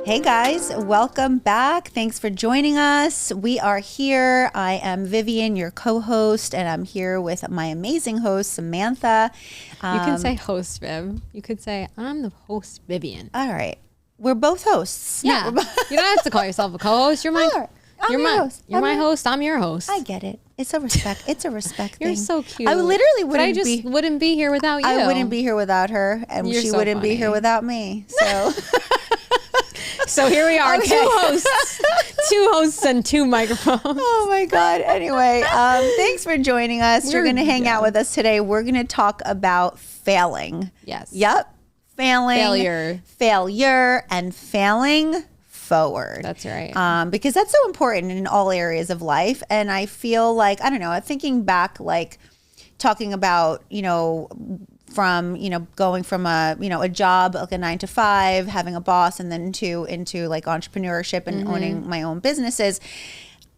Hey guys, welcome back. Thanks for joining us. We are here. I am Vivian, your co-host, and I'm here with my amazing host, Samantha. You can say host, Viv. You could say, I'm the host, Vivian. All right. We're both hosts. Yeah. You don't have to call yourself a co-host. You're my host. You're my host. I'm your host. I get it. It's a respect thing. You're so cute. I literally wouldn't be here without you. I wouldn't be here without her, and You're she so wouldn't funny. be here without me. So So here we are, Okay. two hosts and two microphones. Oh my God. Anyway, thanks for joining us. You're going to hang out with us today. We're going to talk about failing. Yes. Yep. Failure. Failure and failing forward. That's right. Because that's so important in all areas of life. And I feel like, I don't know, thinking back, like talking about, from, going from a job, like a 9 to 5, having a boss, and then into like entrepreneurship and owning my own businesses.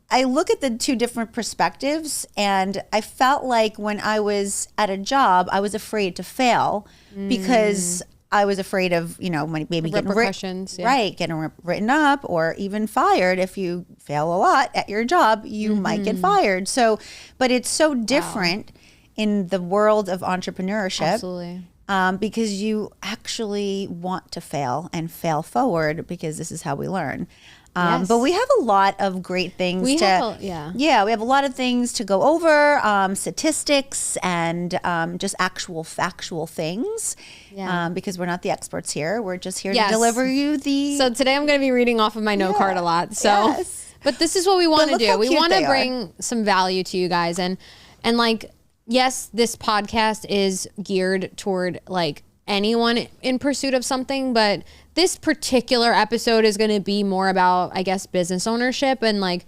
I look at the two different perspectives, and I felt like when I was at a job, I was afraid to fail because I was afraid of, maybe getting repercussions, getting written up or even fired. If you fail a lot at your job, you might get fired. So, but it's so different in the world of entrepreneurship. Absolutely. Because you actually want to fail and fail forward, because this is how we learn. Yes. But we have a lot of great things we have a lot of things to go over, statistics and just actual factual things, because we're not the experts here. We're just here to deliver you the... So today I'm going to be reading off of my note card a lot. So, But this is what we want to do. We want to bring some value to you guys. And like, yes, this podcast is geared toward like anyone in pursuit of something, but this particular episode is going to be more about, I guess, business ownership, and like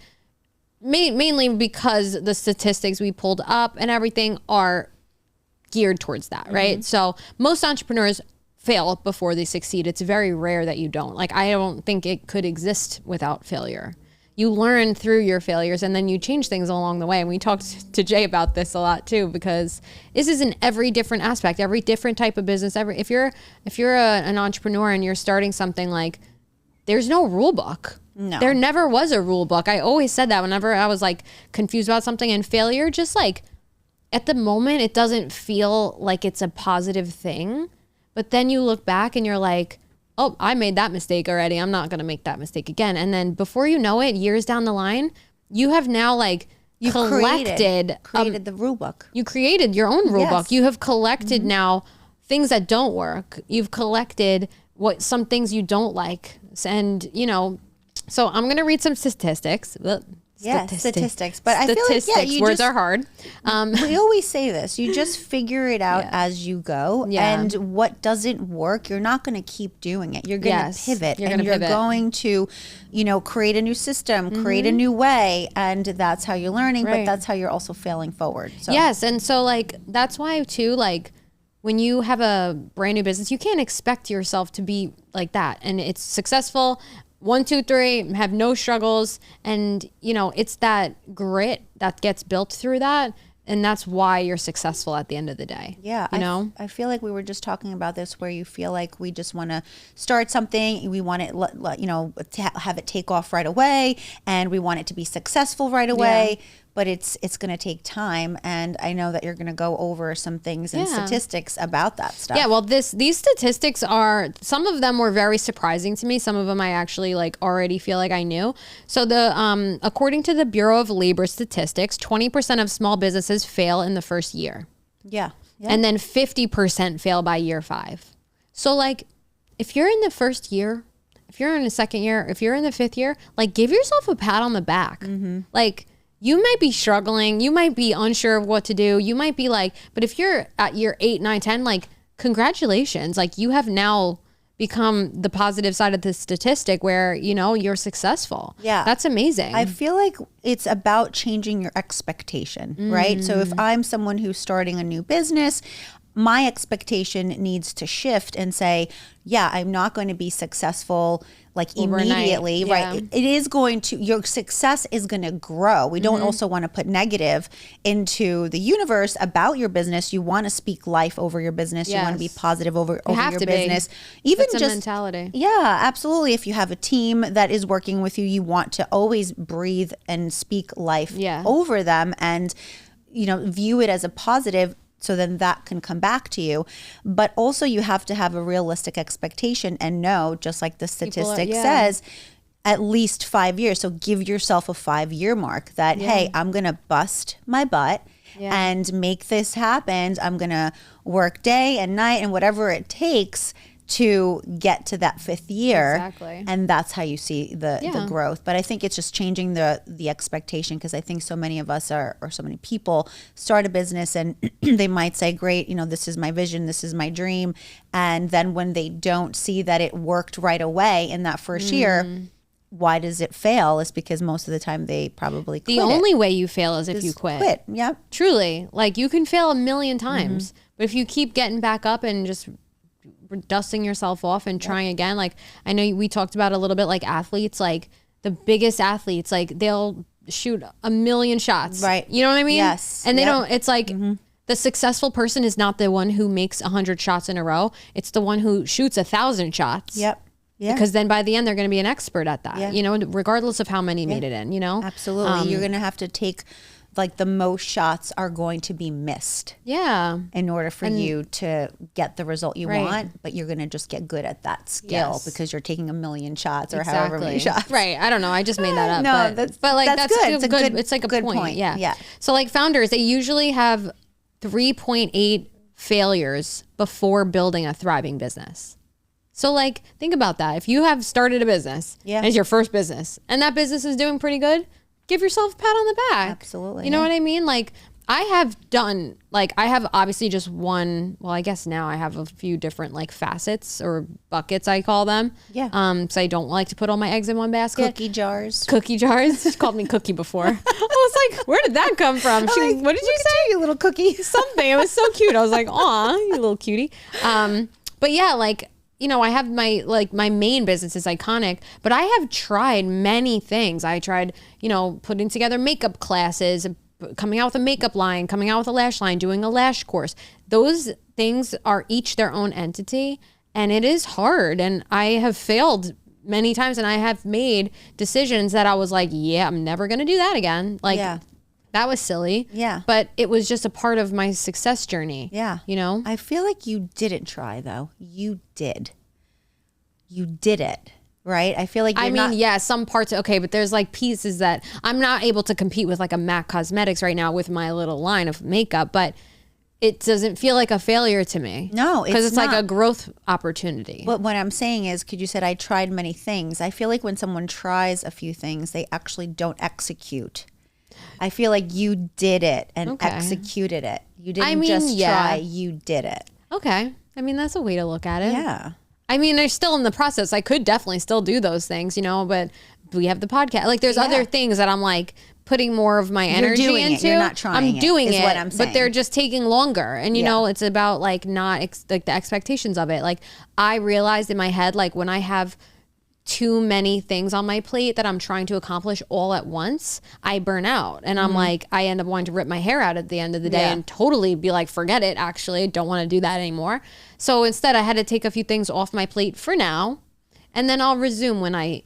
mainly because the statistics we pulled up and everything are geared towards that, right? So most entrepreneurs fail before they succeed. It's very rare that you don't. Like, I don't think it could exist without failure. You learn through your failures, and then you change things along the way. And we talked to Jay about this a lot too, because this is in every different aspect, every different type of business. If you're an entrepreneur and you're starting something, like, there's no rule book. No. There never was a rule book. I always said that whenever I was like confused about something. And failure, just like at the moment, it doesn't feel like it's a positive thing. But then you look back and you're like, oh, I made that mistake already. I'm not going to make that mistake again. And then before you know it, years down the line, you have now like created the rule book. You created your own rule book. You have collected now things that don't work. You've collected some things you don't like. And, so I'm going to read some statistics. Statistics. But I feel like, words are hard. We always say this. You just figure it out as you go. Yeah. And what doesn't work, you're not going to keep doing it. You're going to pivot. You're going to, create a new system, create a new way. And that's how you're learning, but that's how you're also failing forward. So. Yes. And so like, that's why too, like when you have a brand new business, you can't expect yourself to be like that. And it's successful. 1, 2, 3, have no struggles. And, it's that grit that gets built through that. And that's why you're successful at the end of the day. Yeah. I feel like we were just talking about this, where you feel like we just want to start something. We want it, to have it take off right away. And we want it to be successful right away. Yeah. But it's going to take time. And I know that you're going to go over some things and statistics about that stuff. Yeah, well, these statistics some of them were very surprising to me. Some of them I actually like already feel like I knew. So according to the Bureau of Labor Statistics, 20% of small businesses fail in the first year. Yeah. And then 50% fail by year 5. So like, if you're in the first year, if you're in the second year, if you're in the 5th year, like, give yourself a pat on the back. Like, you might be struggling. You might be unsure of what to do. You might be like, but if you're at year 8, 9, 10, like, congratulations. Like, you have now become the positive side of the statistic where, you're successful. Yeah. That's amazing. I feel like it's about changing your expectation, right? So if I'm someone who's starting a new business, my expectation needs to shift and say, yeah, I'm not going to be successful like immediately, right? It is going to, your success is going to grow. We don't also want to put negative into the universe about your business. You want to speak life over your business. You want to be positive over your business. Even That's just a mentality. Yeah, absolutely. If you have a team that is working with you, you want to always breathe and speak life over them and, you know, view it as a positive. So then that can come back to you. But also you have to have a realistic expectation and know, just like the statistic says, at least 5 years. So give yourself a 5-year mark that, hey, I'm going to bust my butt and make this happen. I'm going to work day and night and whatever it takes to get to that 5th year. Exactly. And that's how you see the growth. But I think it's just changing the expectation, because I think so many of us or so many people start a business and they might say, great, you know, this is my vision, this is my dream. And then when they don't see that it worked right away in that first year, why does it fail? It's because most of the time they probably quit. The only way you fail is if you quit. Yep. Truly. Like, you can fail a million times, but if you keep getting back up and just dusting yourself off and trying again. Like, I know we talked about a little bit, like athletes, like the biggest athletes, like they'll shoot a million shots. Right. You know what I mean? Yes. And they don't, it's like the successful person is not the one who makes 100 shots in a row. It's the one who shoots 1,000 shots. Yep. Yeah. Because then by the end, they're going to be an expert at that, you know, regardless of how many made it in, you know? Absolutely. You're going to have to take, like, the most shots are going to be missed. Yeah. In order for you to get the result you want, but you're going to just get good at that skill because you're taking a million shots or however many shots. Right. I don't know. I just made that up. No, but like, that's good. It's good. It's like a good point. Yeah. So like founders, they usually have 3.8 failures before building a thriving business. So like, think about that. If you have started a business and it's your first business and that business is doing pretty good, give yourself a pat on the back. Absolutely. You know what I mean? Like, I have done, like, I have obviously just one, well, I guess now I have a few different like facets or buckets, I call them. Yeah. So I don't like to put all my eggs in one basket. Cookie jars. She called me Cookie before. I was like, where did that come from? What did you say? You little cookie. Something. It was so cute. I was like, aw, you little cutie. But yeah, like, you know, I have my main business is Iconic, but I have tried many things. I tried, you know, putting together makeup classes, coming out with a makeup line, coming out with a lash line, doing a lash course. Those things are each their own entity, and it is hard. And I have failed many times, and I have made decisions that I was like, yeah, I'm never going to do that again. Like, that was silly. Yeah. But it was just a part of my success journey. Yeah. You know? I feel like you didn't try, though. You did. You did it, right? I feel like you're some parts, okay, but there's like pieces that I'm not able to compete with, like a MAC Cosmetics right now with my little line of makeup, but it doesn't feel like a failure to me. No, because it's like a growth opportunity. But what I'm saying is, because you said I tried many things, I feel like when someone tries a few things, they actually don't execute. I feel like you did it and executed it. You didn't just try, you did it. Okay. I mean, that's a way to look at it. Yeah. I mean, they're still in the process. I could definitely still do those things, you know, but we have the podcast. Like, there's other things that I'm like putting more of my energy into. You're not trying. I'm doing it, is what I'm saying. But they're just taking longer. And, you know, it's about like not like the expectations of it. Like, I realized in my head, like, when I have too many things on my plate that I'm trying to accomplish all at once, I burn out. And I'm like, I end up wanting to rip my hair out at the end of the day and totally be like, forget it, actually, don't want to do that anymore. So instead I had to take a few things off my plate for now. And then I'll resume when I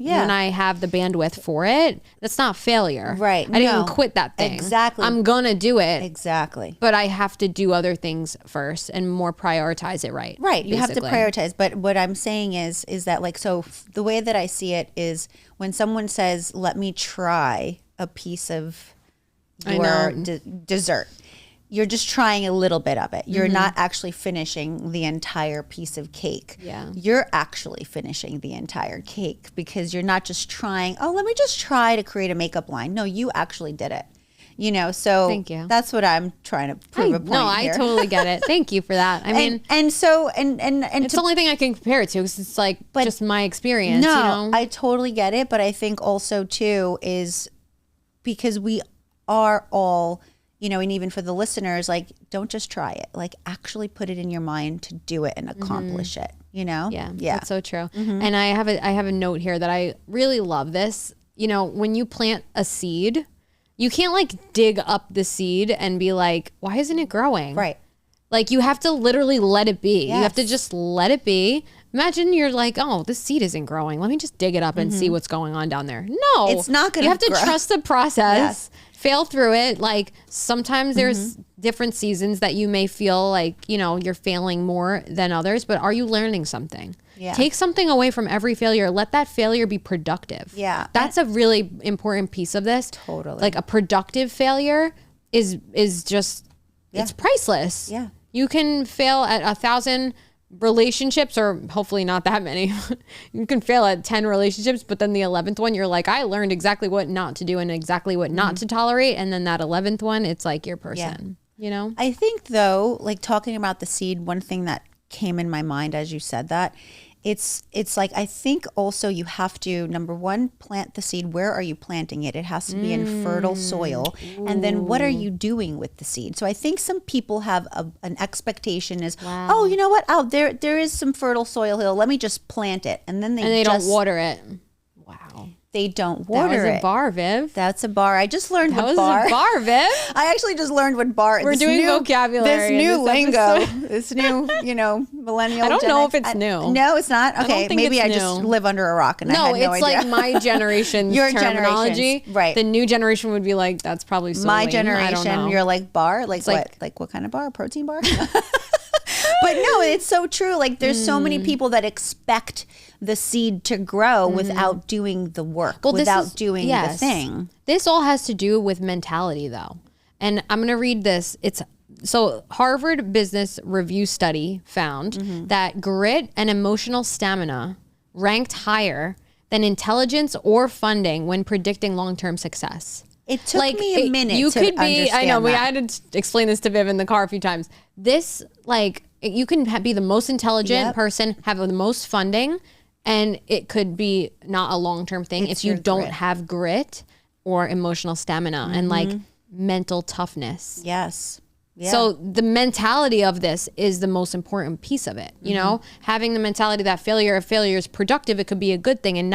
have the bandwidth for it. That's not failure. Right. I didn't quit that thing. Exactly. I'm going to do it. Exactly. But I have to do other things first and more prioritize it right. Right. You have to prioritize. But what I'm saying is that, like, so the way that I see it is when someone says, let me try a piece of your dessert. You're just trying a little bit of it. You're not actually finishing the entire piece of cake. Yeah. You're actually finishing the entire cake, because you're not just trying, oh, let me just try to create a makeup line. No, you actually did it. You know, so thank you. That's what I'm trying to prove a point No, here. I totally get it. Thank you for that. I mean, and it's the only thing I can compare it to, because it's like just my experience. No, you know? I totally get it. But I think also too is because we are all you know, and even for the listeners, like, don't just try it, like actually put it in your mind to do it and accomplish it, you know? Yeah. That's so true. And I have a note here that I really love this. You know, when you plant a seed, you can't like dig up the seed and be like, why isn't it growing? Right. Like you have to literally let it be. Yes. You have to just let it be. Imagine you're like, oh, this seed isn't growing. Let me just dig it up and see what's going on down there. No, it's not going to. You have to grow. trust the process, fail through it. Like sometimes there's different seasons that you may feel like, you know, you're failing more than others, but are you learning something? Yeah. Take something away from every failure. Let that failure be productive. Yeah. That's a really important piece of this. Totally. Like a productive failure is just, it's priceless. Yeah. You can fail at 1,000 relationships, or hopefully not that many. You can fail at 10 relationships, but then the 11th one, you're like, I learned exactly what not to do and exactly what not to tolerate. And then that 11th one, it's like your person, you know? I think though, like talking about the seed, one thing that came in my mind as you said that, it's like, I think also you have to, number one, plant the seed. Where are you planting it? It has to be in fertile soil. Ooh. And then what are you doing with the seed? So I think some people have an expectation is, oh, you know what? Oh, there is some fertile soil here. Let me just plant it. And then they don't water it. Wow. They don't water it. That was a bar, Viv. That's a bar. I just learned what bar. That was a bar, Viv. I actually just learned what bar. We're doing vocabulary. This new lingo. This new, you know, millennial. I don't know if it's new. No, it's not. Okay, maybe I just live under a rock and I had no idea. No, it's like my generation's Your terminology. Right. The new generation would be like, that's probably so my lame. generation. You're like bar, like what? Like what kind of bar? Protein bar. But no, it's so true. Like there's so many people that expect the seed to grow without doing the work, without doing the thing. This all has to do with mentality though. And I'm going to read this. So Harvard Business Review study found that grit and emotional stamina ranked higher than intelligence or funding when predicting long-term success. It took me a minute to understand I know, that. we had to explain this to Viv in the car a few times. This, like, you can be the most intelligent person, have the most funding, and it could be not a long-term thing if you don't have grit or emotional stamina and, like, mental toughness. Yes. Yeah. So the mentality of this is the most important piece of it. You know, having the mentality that if failure is productive, it could be a good thing, and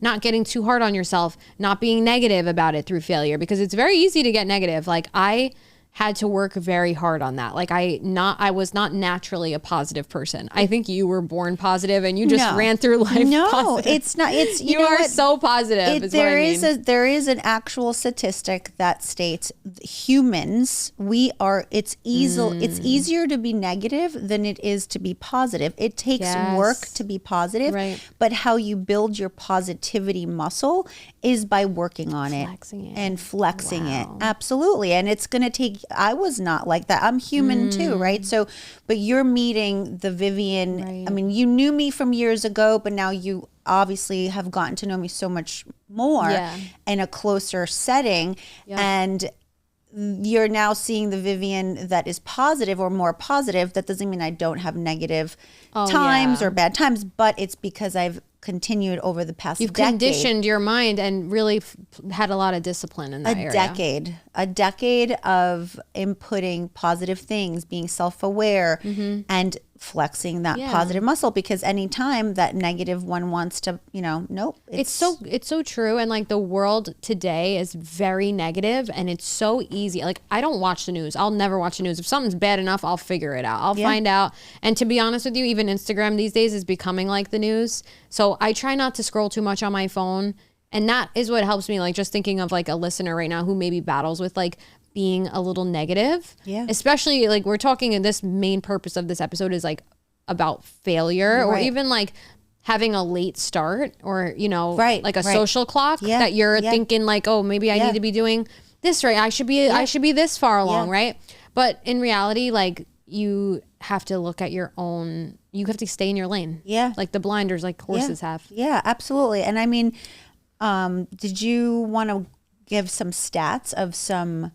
not getting too hard on yourself, not being negative about it through failure, because it's very easy to get negative. Like I had to work very hard on that. Like I was not naturally a positive person. I think you were born positive and you just ran through life positive. It's not. It's you are what? So positive. There is an actual statistic that states humans, it's easier to be negative than it is to be positive. It takes work to be positive, but how you build your positivity muscle is by working on flexing it and flexing it. Absolutely. And it's going to take, I was not like that. I'm human too, right? So, but you're meeting the Vivian. I mean, you knew me from years ago, but now you obviously have gotten to know me so much more in a closer setting. And you're now seeing the Vivian that is positive or more positive. That doesn't mean I don't have negative times or bad times, but it's because I've continued over the past decade. You've conditioned your mind and really had a lot of discipline in that area. A decade of inputting positive things, being self-aware and flexing that positive muscle, because anytime that negative one wants to, nope. It's so true. And like the world today is very negative and it's so easy. Like I don't watch the news. I'll never watch the news. If something's bad enough, I'll figure it out. I'll find out. And to be honest with you, even Instagram these days is becoming like the news. So I try not to scroll too much on my phone. And that is what helps me, like just thinking of like a listener right now who maybe battles with like being a little negative. Yeah. Especially like we're talking, in this main purpose of this episode is like about failure or even like having a late start or, like a social clock that you're thinking like, oh, maybe I need to be doing this, right? I should be this far along, right? But in reality, like you have to look at you have to stay in your lane. Yeah. Like the blinders, like horses have. Yeah, absolutely. And I mean, did you want to give some stats of some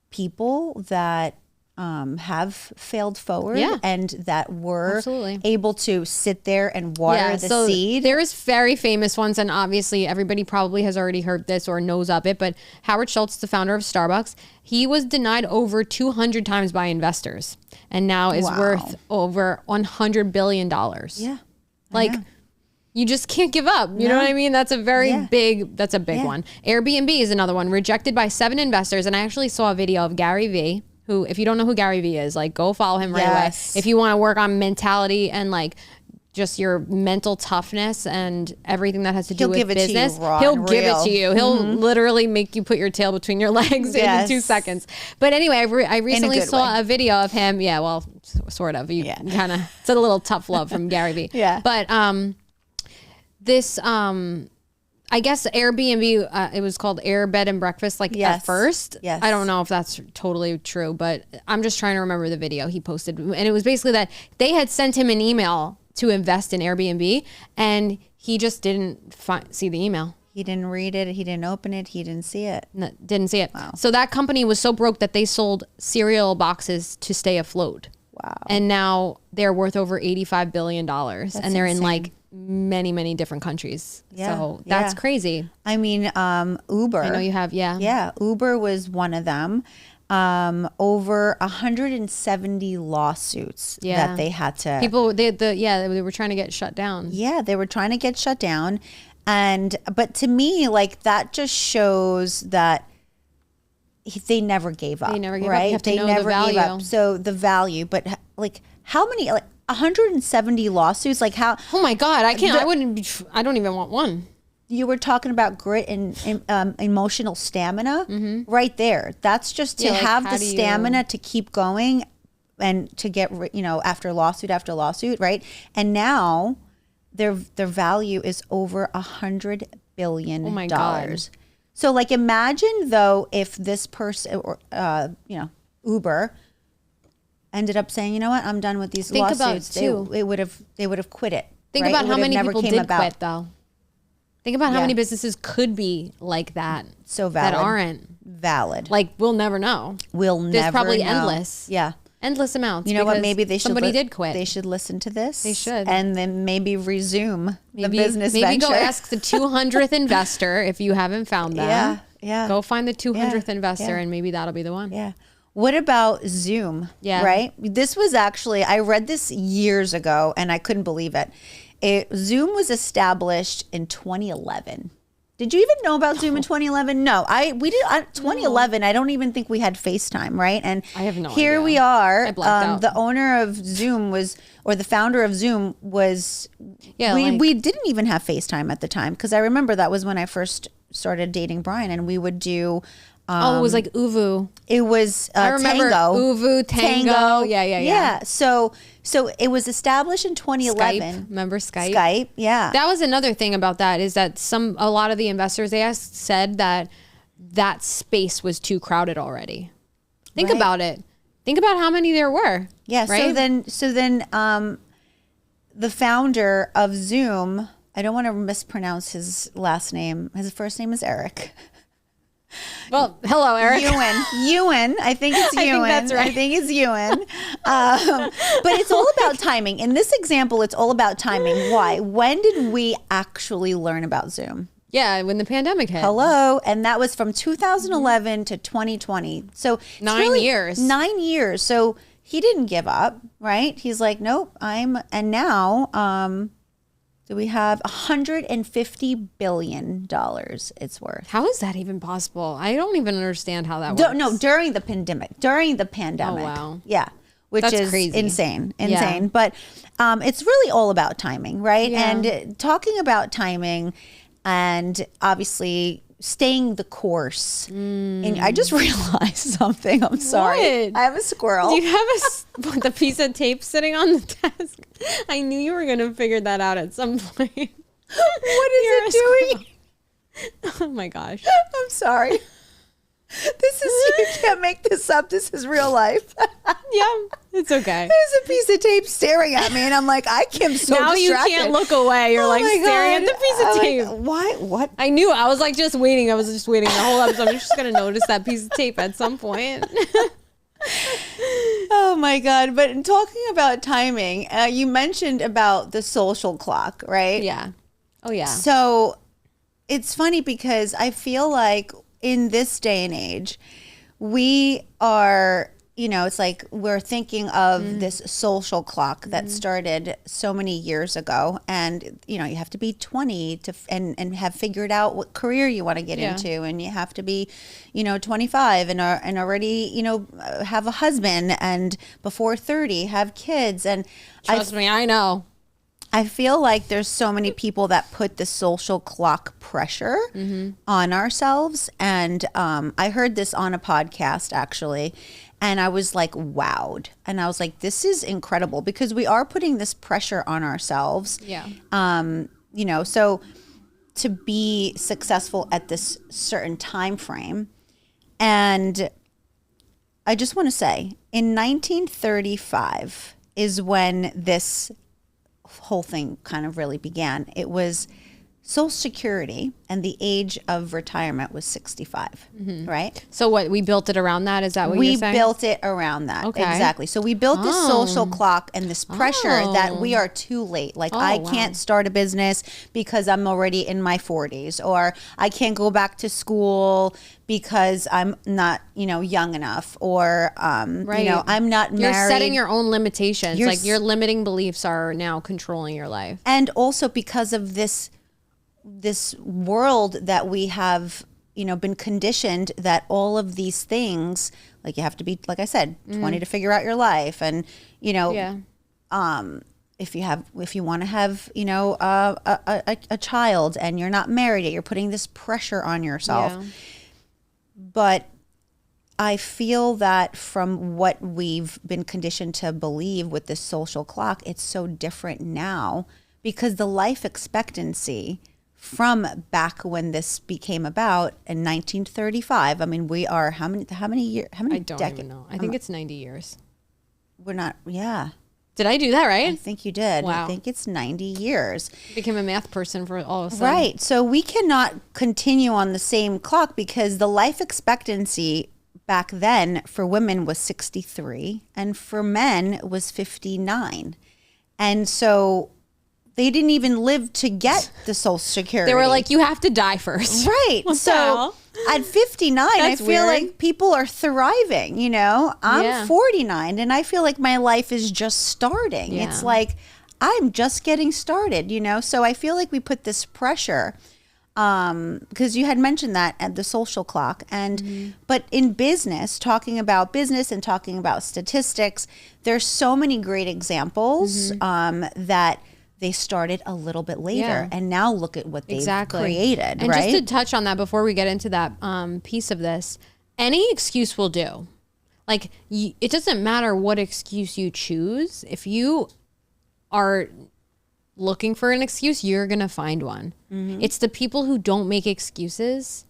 people that have failed forward Yeah. and that were Absolutely. able to sit there and water the seed. There is very famous ones, and obviously everybody probably has already heard this or knows of it, but Howard Schultz, the founder of Starbucks, he was denied over 200 times by investors and now is worth over $100 billion. Yeah. Like, you just can't give up. You know what I mean? That's a very big one. Airbnb is another one, rejected by 7 investors. And I actually saw a video of Gary Vee, who, if you don't know who Gary Vee is, like, go follow him right away. If you want to work on mentality and like just your mental toughness and everything that has to do with business, he'll give it to you. He'll literally make you put your tail between your legs in 2 seconds. But anyway, I recently saw a video of him. Yeah, well, sort of. You kind of, it's a little tough love from Gary Vee. But this, I guess Airbnb, it was called Air Bed and Breakfast, like at first. I don't know if that's totally true, but I'm just trying to remember the video he posted. And it was basically that they had sent him an email to invest in Airbnb and he just didn't see the email. He didn't read it. He didn't open it. He didn't see it. No, didn't see it. Wow. So that company was so broke that they sold cereal boxes to stay afloat. Wow. And now they're worth over $85 billion. That's and they're insane. In like many, many different countries. So that's crazy. I mean, Uber. I know you have, Yeah, Uber was one of them. Over 170 lawsuits that they had to. People, they were trying to get shut down. Yeah, they were trying to get shut down. But to me, like, that just shows that they never gave up. They never gave up. You have to they know never the value. gave up. So the value, but like, how many, like 170 lawsuits, like how? Oh my God, I can't, I don't even want one. You were talking about grit and emotional stamina right there. That's just to have the stamina to keep going and to get, after lawsuit, right? And now their value is over $100 billion. Oh my God. So like, imagine though, if this person or, Uber ended up saying, you know what, I'm done with these lawsuits. They would have quit it. Think about how many people did quit though. Think about how many businesses could be like that. So valid. That aren't valid. Like, we'll never know. There's probably endless. Yeah. Endless amounts. You know what? Maybe somebody did quit. They should listen to this. They should. And then maybe resume the business venture. Maybe go ask the 200th investor if you haven't found them. Yeah. Go find the 200th investor and maybe that'll be the one. Yeah. What about Zoom? Yeah. Right? This was actually, I read this years ago and I couldn't believe it. Zoom was established in 2011. Did you even know about Zoom in 2011? No, we did. 2011. I don't even think we had FaceTime, right? And I have no here idea. we are. I blacked out. The owner of Zoom or the founder of Zoom was. Yeah, we didn't even have FaceTime at the time because I remember that was when I first started dating Brian, and we would do. It was like Uvu. It was I remember Tango. Uvu, Tango. Yeah. So it was established in 2011. Skype. Remember Skype? Skype, yeah. That was another thing about that is that a lot of the investors they asked said that space was too crowded already. Think about it. Think about how many there were. Yeah. Right? So then the founder of Zoom, I don't want to mispronounce his last name. His first name is Eric. Well, hello, Eric. Ewan. I think it's Ewan. That's right. I think it's Ewan. But it's all about timing. In this example, it's all about timing. Why? When did we actually learn about Zoom? Yeah, when the pandemic hit. Hello. And that was from 2011 to 2020. So 9 years. 9 years. So he didn't give up, right? He's like, nope, and now, so we have $150 billion it's worth. How is that even possible? I don't even understand how that works. No, during the pandemic. Oh, wow. Yeah. Which That's is crazy. Insane. Yeah. But it's really all about timing, right? Yeah. And talking about timing and obviously staying the course. And I just realized something. I'm sorry. What? I have a squirrel. Do you have a piece of tape sitting on the desk? I knew you were going to figure that out at some point. What is it doing? Oh my gosh. I'm sorry. You can't make this up. This is real life. Yeah, it's okay. There's a piece of tape staring at me and I'm like, I am so now distracted. You can't look away. You're like staring at the piece of tape. Why? What? I knew. I was like just waiting. I was just waiting the whole episode. I'm just going to notice that piece of tape at some point. Oh my God. But in talking about timing, you mentioned about the social clock, right? Yeah. Oh yeah. So it's funny because I feel like in this day and age, we are, it's like we're thinking of this social clock that started so many years ago. And, you have to be 20 and have figured out what career you want to get into. And you have to be, 25 and already, have a husband, and before 30 have kids. And trust me, I know. I feel like there's so many people that put the social clock pressure on ourselves. And I heard this on a podcast, actually, and I was like, wowed. And I was like, this is incredible, because we are putting this pressure on ourselves. Yeah. So to be successful at this certain time frame. And I just want to say, in 1935 is when this whole thing kind of really began. It was Social Security, and the age of retirement was 65, right? So what, we built it around that? Is that what you're saying? We built it around that. Okay. Exactly. So we built this social clock and this pressure that we are too late. Like, I can't start a business because I'm already in my 40s, or I can't go back to school because I'm not, young enough, or, I'm not married. You're setting your own limitations. Like, your limiting beliefs are now controlling your life. And also because of this world that we have, been conditioned that all of these things, like, you have to be, like I said, 20 to figure out your life. And, if you want to have, a child and you're not married yet, you're putting this pressure on yourself. Yeah. But I feel that from what we've been conditioned to believe with this social clock, it's so different now, because the life expectancy from back when this became about in 1935. I mean, we are how many years? How many decades? I don't even know. I think it's 90 years. We're not. Yeah. Did I do that right? I think you did. Wow. I think it's 90 years. Became a math person for all of a sudden. Right. So we cannot continue on the same clock, because the life expectancy back then for women was 63 and for men was 59. And so they didn't even live to get the Social Security. They were like, you have to die first. Right. So at 59, I feel like people are thriving, I'm 49 and I feel like my life is just starting. Yeah. It's like, I'm just getting started, So I feel like we put this pressure, because you had mentioned that at the social clock. And but in business, talking about business and talking about statistics, there's so many great examples that they started a little bit later, and now look at what they've created. And just to touch on that before we get into that piece of this, any excuse will do. Like, it doesn't matter what excuse you choose. If you are looking for an excuse, you're going to find one. It's the people who don't make excuses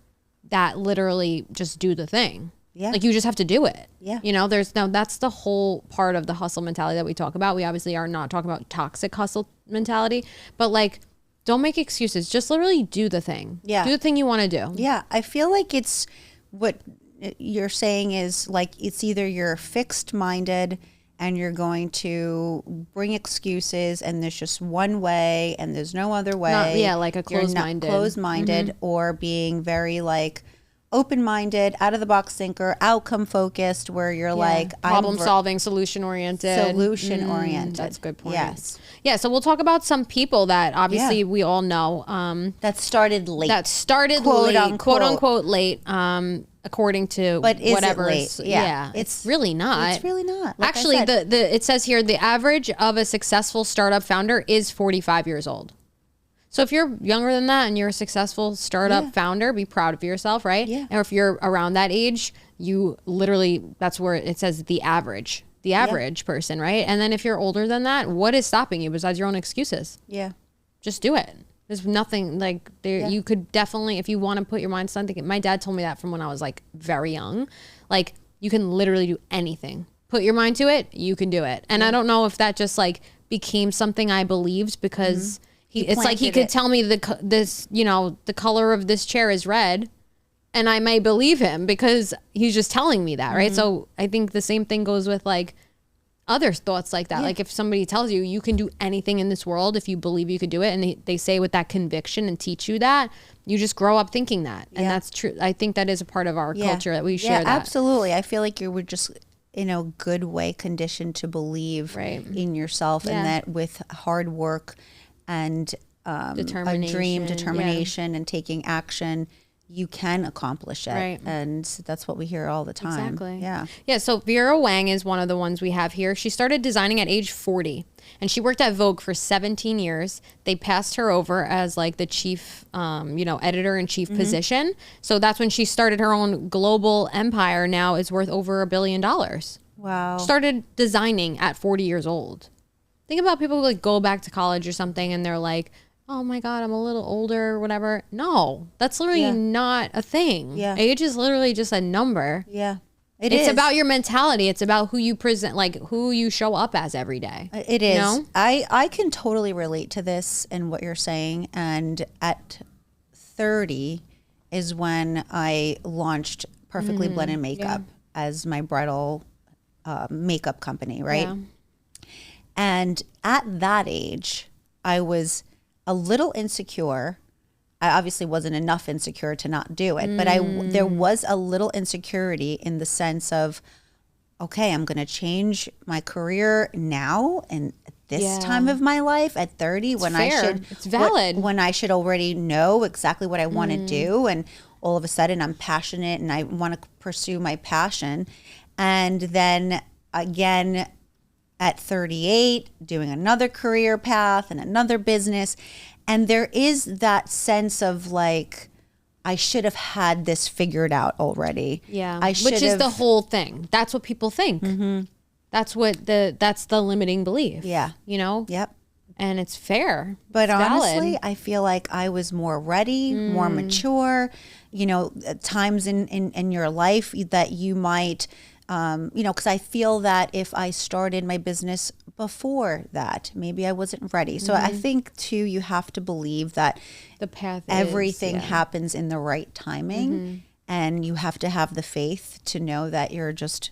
that literally just do the thing. Yeah. Like, you just have to do it. Yeah. That's the whole part of the hustle mentality that we talk about. We obviously are not talking about toxic hustle mentality, but like, don't make excuses. Just literally do the thing. Yeah. Do the thing you want to do. Yeah. I feel like it's what you're saying is like, it's either you're fixed minded and you're going to bring excuses and there's just one way and there's no other way. Like a closed-minded. Closed-minded, or being very like open-minded, out-of-the-box thinker, outcome-focused, where you're like... Problem-solving, solution-oriented. Solution-oriented. That's a good point. Yes. Yeah, so we'll talk about some people that obviously we all know. That started late. Quote-unquote late, according to whatever. Late? Yeah. It's really not. It's really not. Like actually, it says here, the average of a successful startup founder is 45 years old. So if you're younger than that and you're a successful startup founder, be proud of yourself, right? Yeah. And if you're around that age, you literally, that's where it says the average person, right? And then if you're older than that, what is stopping you besides your own excuses? Yeah. Just do it. There's nothing like there. You could definitely, if you want to put your mind to something. My dad told me that from when I was like very young. Like, you can literally do anything. Put your mind to it, you can do it. And I don't know if that just like became something I believed because it's like he could tell me the color of this chair is red, And I may believe him because he's just telling me that, right? So I think the same thing goes with like other thoughts like that. Yeah. Like if somebody tells you you can do anything in this world if you believe you could do it, and they say with that conviction and teach you that, you just grow up thinking that. And that's true. I think that is a part of our culture that we share that. Absolutely. I feel like you were just in a good way conditioned to believe in yourself, and that with hard work and a dream, determination, and taking action, you can accomplish it. Right. And that's what we hear all the time. Exactly. Yeah. Yeah. So Vera Wang is one of the ones we have here. She started designing at age 40, and she worked at Vogue for 17 years. They passed her over as like the chief, editor-in-chief position. So that's when she started her own global empire. Now is worth over $1 billion. Wow. Started designing at 40 years old. Think about people who like go back to college or something and they're like, oh my God, I'm a little older or whatever. No, that's literally not a thing. Yeah. Age is literally just a number. Yeah. It's about your mentality. It's about who you present, like who you show up as every day. It is. You know? I can totally relate to this and what you're saying. And at 30 is when I launched Perfectly Blended Makeup as my bridal makeup company, right? Yeah. And at that age, I was a little insecure. I obviously wasn't enough insecure to not do it, but there was a little insecurity in the sense of, okay, I'm going to change my career now and at this time of my life at 30 when it's valid. When I should already know exactly what I want to do, and all of a sudden I'm passionate and I want to pursue my passion. And then again, at 38, doing another career path and another business. And there is that sense of like, I should have had this figured out already. Yeah. Which is the whole thing. That's what people think. Mm-hmm. That's the limiting belief. Yeah. You know? Yep. And it's fair. But honestly, I feel like I was more ready, more mature, times in your life that you might, because I feel that if I started my business before that, maybe I wasn't ready. So I think too, you have to believe that the path, everything happens in the right timing, and you have to have the faith to know that you're just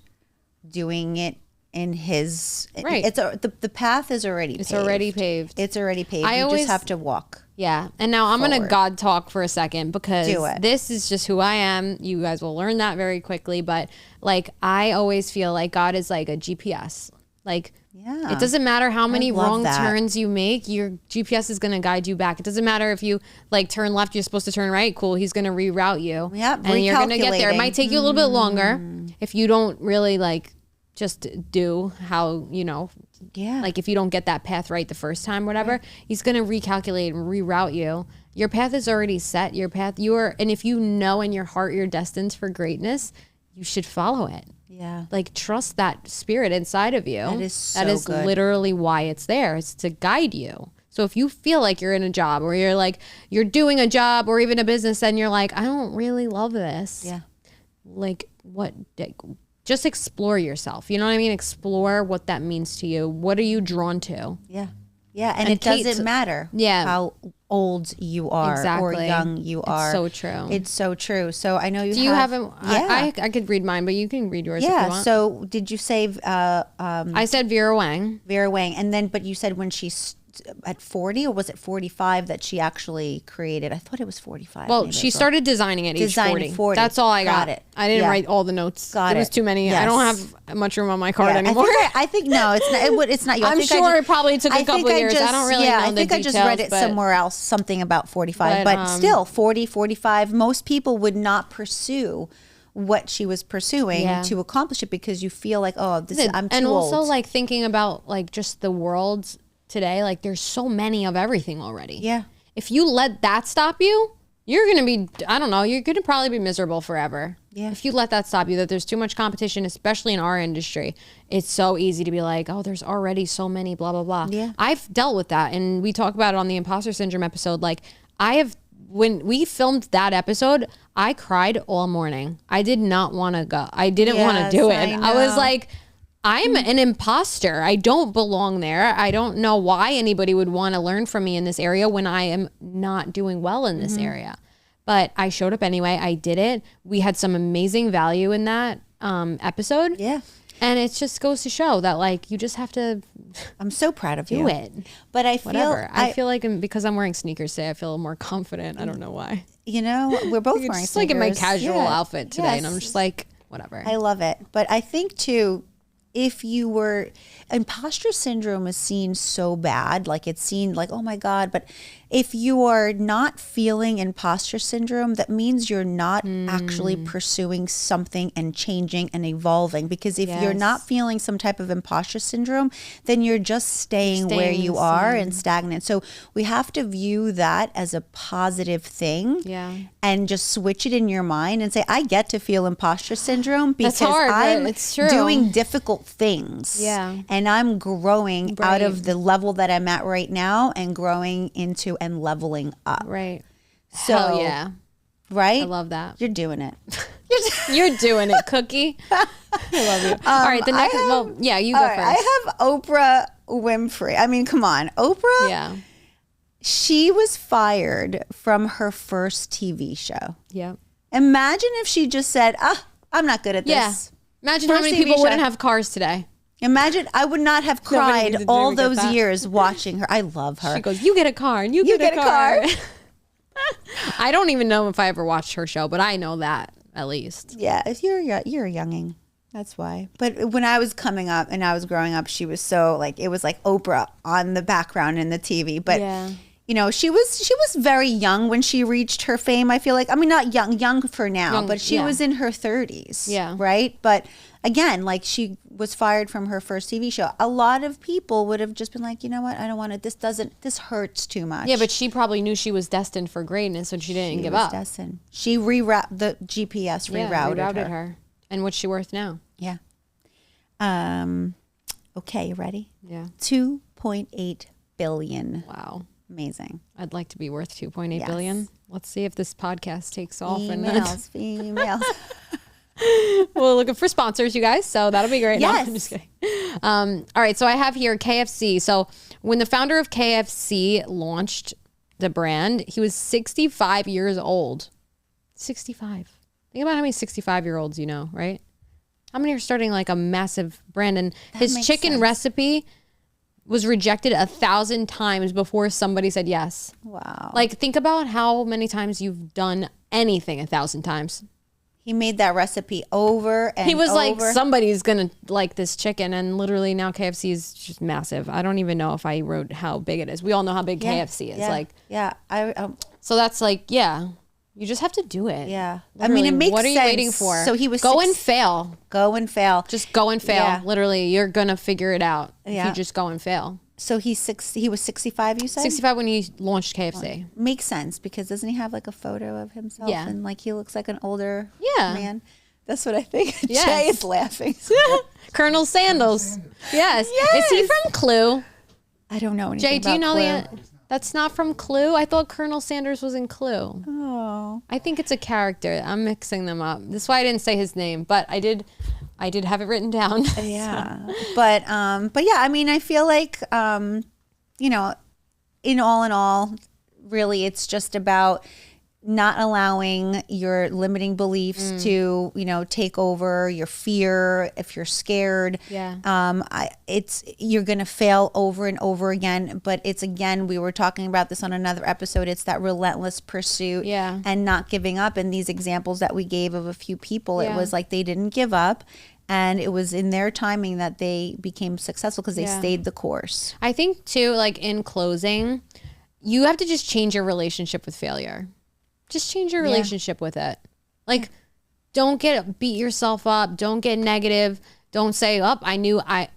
doing it in His. Right. The path is already. It's already paved. It's already paved. You just have to walk. Yeah. And now I'm going to God talk for a second, because this is just who I am. You guys will learn that very quickly. But like, I always feel like God is like a GPS. Like, it doesn't matter how many wrong turns you make, your GPS is going to guide you back. It doesn't matter if you like turn left, you're supposed to turn right. Cool. He's going to reroute you. Yep. And you're going to get there. It might take you a little bit longer if you don't really like just do how, like if you don't get that path right the first time, whatever, he's going to recalculate and reroute you. Your path is already set. And if you know in your heart you're destined for greatness, you should follow it. Yeah. Like trust that spirit inside of you. That is good. Literally why it's there. It's to guide you. So if you feel like you're in a job, or you're doing a job or even a business, and you're like, I don't really love this. Yeah. Like just explore yourself. You know what I mean? Explore what that means to you. What are you drawn to? Yeah. Yeah. And it doesn't matter how old you are or young you are. It's so true. It's so true. So I know you haven't. I could read mine, but you can read yours if you want. So did you say I said Vera Wang. Vera Wang. And then but you said when she's at 40, or was it 45 that she actually created? I thought it was 45. Well, she started designing at age 40. That's all I got. It. I didn't write all the notes. It was too many. Yes. I don't have much room on my card anymore. I think no, it's not. It's not you. I'm sure it probably took a couple years. I don't really know the details. I just read it somewhere else, something about 45. But still, 40, 45, most people would not pursue what she was pursuing to accomplish it, because you feel like, I'm too old. And also like thinking about like just the world today, like there's so many of everything already. Yeah. If you let that stop you, you're going to be, you're going to probably be miserable forever. Yeah. If you let that stop you, that there's too much competition, especially in our industry, it's so easy to be like, oh, there's already so many, blah, blah, blah. Yeah. I've dealt with that. And we talk about it on the imposter syndrome episode. Like when we filmed that episode, I cried all morning. I did not want to go. I didn't want to do it. I was like, I'm an imposter. I don't belong there. I don't know why anybody would want to learn from me in this area when I am not doing well in this area. but I showed up anyway. I did it. We had some amazing value in that episode. Yeah. And it just goes to show that like you just have to. I'm so proud of you. Do it. But I feel like because I'm wearing sneakers today, I feel more confident. I don't know why. You know, we're both wearing sneakers. Like in my casual outfit today, and I'm just like, whatever. I love it. But I think too, if you were, imposter syndrome is seen so bad, like it's seen like, oh my God, but if you are not feeling imposter syndrome, that means you're not actually pursuing something and changing and evolving. Because if you're not feeling some type of imposter syndrome, then you're just staying where you are and stagnant. So we have to view that as a positive thing and just switch it in your mind and say, I get to feel imposter syndrome because I'm doing difficult things. And I'm growing out of the level that I'm at right now and growing into and leveling up. Right. So, hell yeah. Right? I love that. You're doing it. You're doing it, Cookie. I love you. All right. The next, you go first. I have Oprah Winfrey. I mean, come on. Oprah. Yeah. She was fired from her first TV show. Yeah. Imagine if she just said, I'm not good at this. Yeah. Imagine how many people wouldn't have cars today. Imagine, I would not have cried all those years watching her. I love her. She goes, you get a car and you get a car. I don't even know if I ever watched her show, but I know that at least. Yeah, you're a younging. That's why. But when I was coming up and I was growing up, she was so like, it was like Oprah on the background in the TV. But you know, she was very young when she reached her fame. I feel like, I mean, not young for now, but she was in her 30s. Yeah. Right. But again, like she was fired from her first TV show. A lot of people would have just been like, you know what? I don't want to, this hurts too much. Yeah. But she probably knew she was destined for greatness and she didn't give up. Destined. She the GPS rerouted her. And what's she worth now? Yeah. Okay. You ready? Yeah. 2.8 billion. Wow. Amazing. I'd like to be worth 2.8 billion. Let's see if this podcast takes off. Females. We're looking for sponsors, you guys. So that'll be great. Yes. No, I'm just kidding. All right. So I have here KFC. So when the founder of KFC launched the brand, he was 65 years old. 65. Think about how many 65-year-olds you know, right? How many are starting like a massive brand? And his chicken recipe was rejected 1,000 times before somebody said yes. Wow. Like, think about how many times you've done anything 1,000 times. He made that recipe over and over. He was like, somebody's going to like this chicken. And literally now KFC is just massive. I don't even know if I wrote how big it is. We all know how big KFC is. So that's like, you just have to do it. Yeah. Literally, I mean, it makes sense. What are you waiting for? So he was Go and fail. Go and fail. Just go and fail. Yeah. Literally, you're going to figure it out if you just go and fail. So he was 65, you said? 65 when he launched KFC. Makes sense because doesn't he have like a photo of himself? Yeah. And like he looks like an older man. That's what I think. Yes. Jay is laughing. Colonel Sandals. Yes. Is he from Clue? I don't know anything Jay, do you know Clue. That's not from Clue? I thought Colonel Sanders was in Clue. Oh. I think it's a character. I'm mixing them up. That's why I didn't say his name, but I did have it written down. Yeah. So. But yeah, I mean, I feel like, you know, in all, really, it's just about not allowing your limiting beliefs to, you know, take over your fear. If you're scared, you're going to fail over and over again. But it's, again, we were talking about this on another episode. It's that relentless pursuit and not giving up. And these examples that we gave of a few people, it was like they didn't give up. And it was in their timing that they became successful because they stayed the course. I think too, like in closing, you have to just change your relationship with failure. Just change your relationship with it. Like, don't beat yourself up. Don't get negative. Don't say,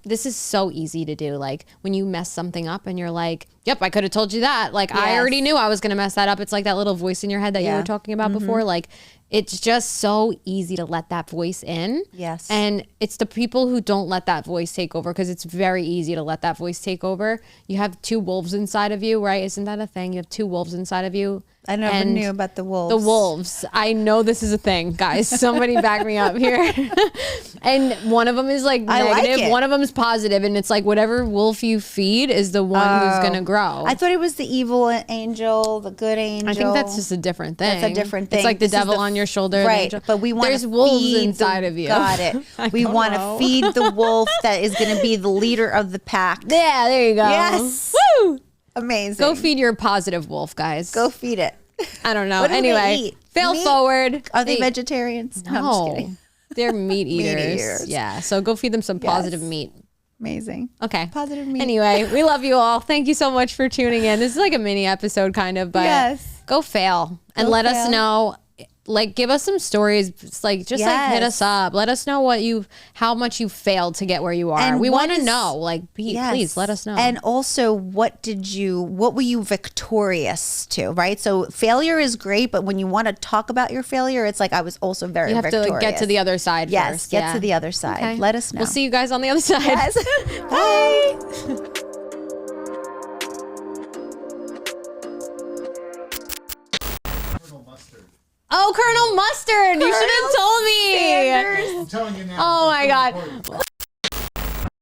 this is so easy to do. Like when you mess something up and you're like, yep, I could have told you that. Like I already knew I was going to mess that up. It's like that little voice in your head that you were talking about before. Like it's just so easy to let that voice in. Yes. And it's the people who don't let that voice take over, because it's very easy to let that voice take over. You have two wolves inside of you, right? Isn't that a thing? You have two wolves inside of you. I never knew about the wolves. The wolves. I know this is a thing, guys. Somebody back me up here. And one of them is like negative. One of them is positive. And it's like whatever wolf you feed is the one who's going to grow. I thought it was the evil angel, the good angel. I think that's just a different thing. That's a different thing. It's like the devil on your shoulder. Right. But we want There's wolves inside of you. Got it. We want to feed the wolf that is going to be the leader of the pack. Yeah, there you go. Yes. Woo! Amazing. Go feed your positive wolf, guys. Go feed it. I don't know. What do anyway, they eat? fail Meat? forward. Are they vegetarians? No, I'm just kidding. They're meat eaters. Meat eaters. Yeah, so go feed them some positive meat. Amazing. Okay. Positive meat. Anyway, we love you all. Thank you so much for tuning in. This is like a mini episode kind of, but go fail and let us know. Like, give us some stories. It's like, just like hit us up. Let us know how much you failed to get where you are. And we want to know. Like, please let us know. And also, what were you victorious to? Right. So failure is great, but when you want to talk about your failure, it's like I was also very victorious. You have to get to the other side first. Get to the other side. Okay. Let us know. We'll see you guys on the other side. Yes. Bye. Oh, Colonel Mustard. You should have told me. Sanders. I'm telling you now. Oh, my God.